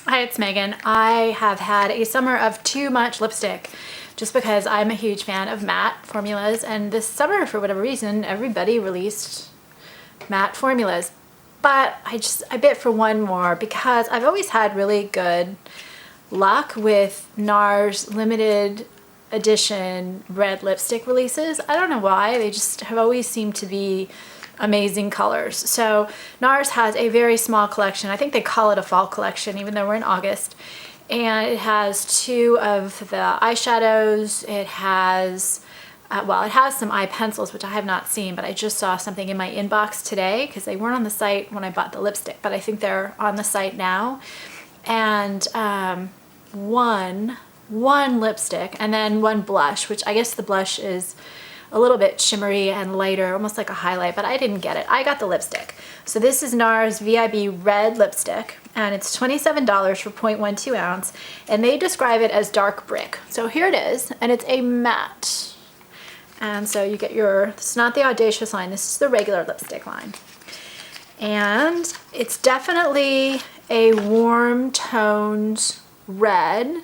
Hi, it's Megan. I have had a summer of too much lipstick just because I'm a huge fan of matte formulas, and this summer, for whatever reason, everybody released matte formulas. But I bit for one more because I've always had really good luck with Nars limited edition red lipstick releases. I don't know why, they just have always seemed to be amazing colors. So Nars has a very small collection. I think they call it a fall collection even though we're in August. And it has two of the eyeshadows. It has, it has some eye pencils, which I have not seen, but I just saw something in my inbox today because they weren't on the site when I bought the lipstick, but I think they're on the site now. And one lipstick and then one blush, which I guess the blush is a little bit shimmery and lighter, almost like a highlight, but I didn't get it. I got the lipstick. So this is Nars VIB Red Lipstick, and it's $27 for 0.12 ounce, and they describe it as dark brick. So here it is, and it's a matte. And so you get your, this is not the Audacious line, this is the regular lipstick line. And it's definitely a warm toned red.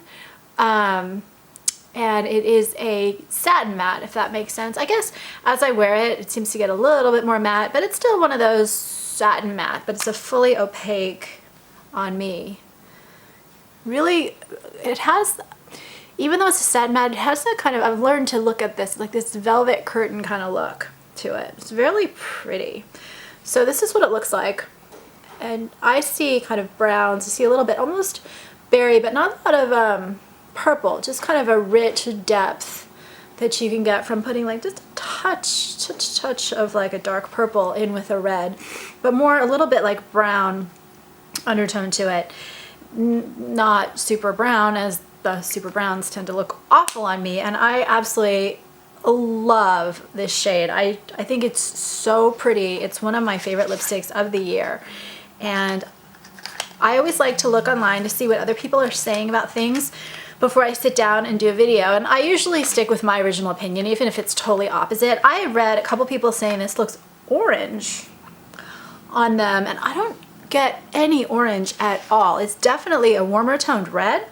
And it is a satin matte, if that makes sense. I guess as I wear it, it seems to get a little bit more matte, but it's still one of those satin matte, but it's a fully opaque on me. Really, it has, even though it's a satin matte, it has that kind of, I've learned to look at this, like this velvet curtain kind of look to it. It's really pretty. So this is what it looks like. And I see kind of browns, I see a little bit, almost berry, but not a lot of, purple, just kind of a rich depth that you can get from putting like just a touch of like a dark purple in with a red, but more a little bit like brown undertone to it. Not super brown, as the super browns tend to look awful on me, and I absolutely love this shade. I think it's so pretty. It's one of my favorite lipsticks of the year, and I always like to look online to see what other people are saying about things before I sit down and do a video, and I usually stick with my original opinion even if it's totally opposite. I read a couple people saying this looks orange on them, and I don't get any orange at all. It's definitely a warmer toned red,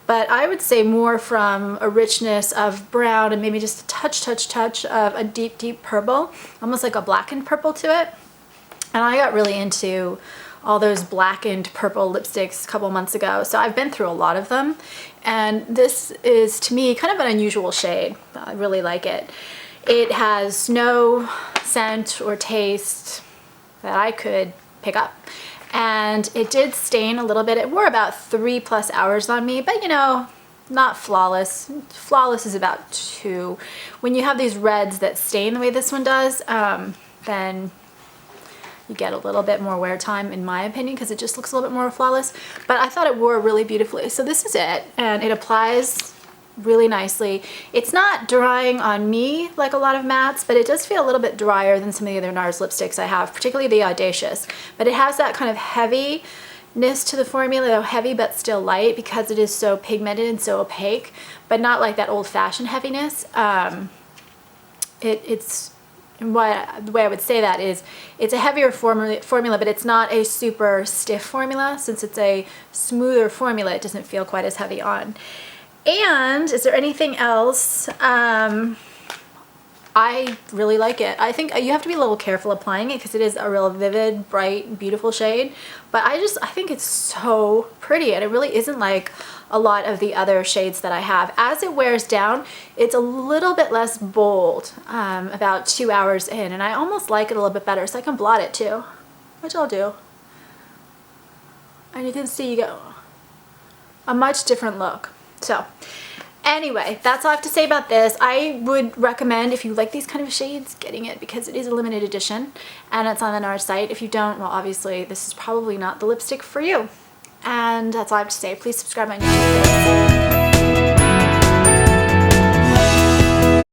but I would say more from a richness of brown and maybe just a touch of a deep purple, almost like a blackened purple to it. And I got really into all those blackened purple lipsticks a couple months ago, so I've been through a lot of them, and this is to me kind of an unusual shade. I really like it. It has no scent or taste that I could pick up, and it did stain a little bit. It wore about 3+ hours on me, but you know, not flawless. Flawless is about 2. When you have these reds that stain the way this one does, then you get a little bit more wear time, in my opinion, because it just looks a little bit more flawless. But I thought it wore really beautifully. So this is it, and it applies really nicely. It's not drying on me like a lot of mattes, but it does feel a little bit drier than some of the other Nars lipsticks I have, particularly the Audacious. But it has that kind of heaviness to the formula, though heavy but still light, because it is so pigmented and so opaque, but not like that old-fashioned heaviness. The way I would say that is it's a heavier formula, but it's not a super stiff formula. Since it's a smoother formula, it doesn't feel quite as heavy on. And is there anything else? I really like it. I think you have to be a little careful applying it because it is a real vivid, bright, beautiful shade. But I think it's so pretty, and it really isn't like a lot of the other shades that I have. As it wears down, it's a little bit less bold about 2 hours in, and I almost like it a little bit better, so I can blot it too, which I'll do. And you can see you get a much different look. So anyway, that's all I have to say about this. I would recommend, if you like these kind of shades, getting it because it is a limited edition and it's on the Nars site. If you don't, well, obviously this is probably not the lipstick for you. And that's all I have to say. Please subscribe to my YouTube.